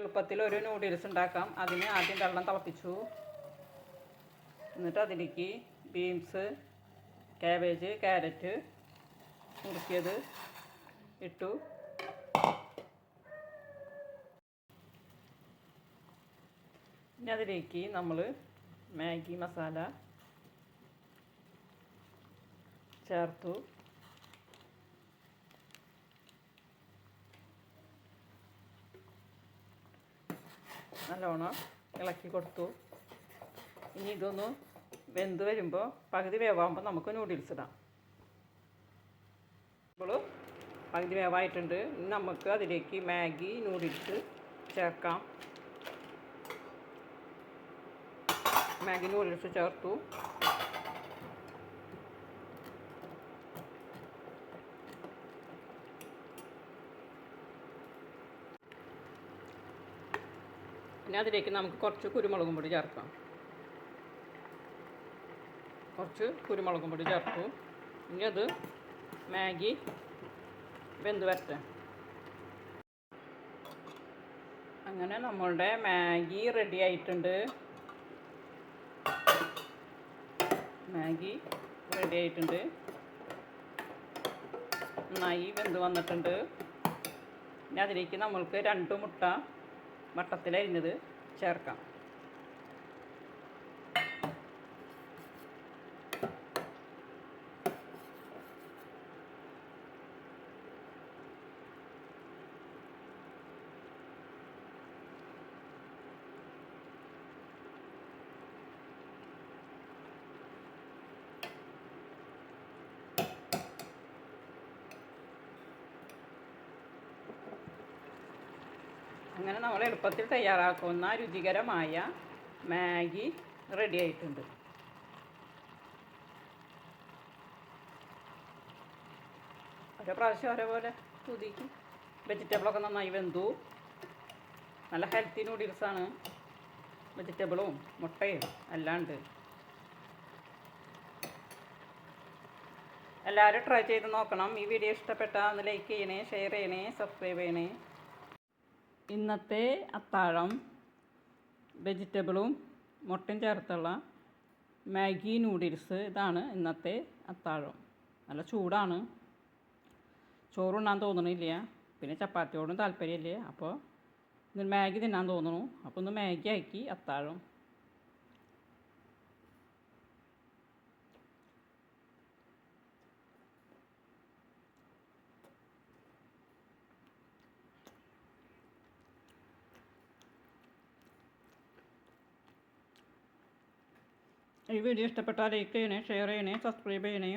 എളുപ്പത്തിൽ ഒരു നൂഡിൽസ് ഉണ്ടാക്കാം. അതിന് ആദ്യം വെള്ളം തിളപ്പിച്ചു. എന്നിട്ട് അതിലേക്ക് ബീൻസ്, കാബേജ്, ക്യാരറ്റ് മുറിക്കിയത് ഇട്ടു. ഇനി അതിലേക്ക് നമ്മൾ മാഗി മസാല ചേർത്തു. നല്ലോണം ഇളക്കി കൊടുത്തു. ഇനി ഇതൊന്ന് വെന്ത് വരുമ്പോൾ പകുതി വേവാകുമ്പോൾ നമുക്ക് നൂഡിൽസ് ഇടാം. ഇപ്പോൾ പകുതി വേവായിട്ടുണ്ട്. ഇനി നമുക്ക് അതിലേക്ക് മാഗി നൂഡിൽസ് ചേർക്കാം. മാഗി നൂഡിൽസ് ചേർത്തു. പിന്നെ അതിലേക്ക് നമുക്ക് കുറച്ച് കുരുമുളകും പൊടി ചേർക്കാം. കുറച്ച് കുരുമുളകും പൊടി ചേർത്തു. ഇനി അത് മാഗി വെന്ത് വരട്ടെ. അങ്ങനെ നമ്മളുടെ മാഗി റെഡി ആയിട്ടുണ്ട്. നന്നായി വെന്ത് വന്നിട്ടുണ്ട്. ഇനി അതിലേക്ക് നമ്മൾക്ക് 2 മുട്ട വട്ടത്തിലരിഞ്ഞത് ചേർക്കാം. അങ്ങനെ നമ്മൾ എളുപ്പത്തിൽ തയ്യാറാക്കുന്ന രുചികരമായ മാഗി റെഡി ആയിട്ടുണ്ട്. ഓരോ പ്രാവശ്യം ഓരോപോലെ പുതിക്ക്. വെജിറ്റബിളൊക്കെ നന്നായി വെന്തു. നല്ല ഹെൽത്തി നൂഡിൽസാണ്. വെജിറ്റബിളും മുട്ടയും എല്ലാം ഉണ്ട്. എല്ലാവരും ട്രൈ ചെയ്ത് നോക്കണം. ഈ വീഡിയോ ഇഷ്ടപ്പെട്ടാൽ ഒന്ന് ലൈക്ക് ചെയ്യണേ, ഷെയർ ചെയ്യണേ, സബ്സ്ക്രൈബ് ചെയ്യണേ. ഇന്നത്തെ അത്താഴം വെജിറ്റബിളും മുട്ടയും ചേർത്തുള്ള മാഗി നൂഡിൽസ്. ഇതാണ് ഇന്നത്തെ അത്താഴം. നല്ല ചൂടാണ്. ചോറുണ്ണാൻ തോന്നണില്ല. പിന്നെ ചപ്പാത്തിയോടും താല്പര്യമില്ല. അപ്പോൾ ഇന്ന് മാഗി തിന്നാൻ തോന്നുന്നു. അപ്പോൾ ഒന്ന് മാഗി ആക്കി അത്താഴം. ഈ വീഡിയോ ഇഷ്ടപ്പെട്ടാൽ ലൈക്ക് ചെയ്യണേ, ഷെയർ ചെയ്യണേ, സബ്സ്ക്രൈബ് ചെയ്യണേ.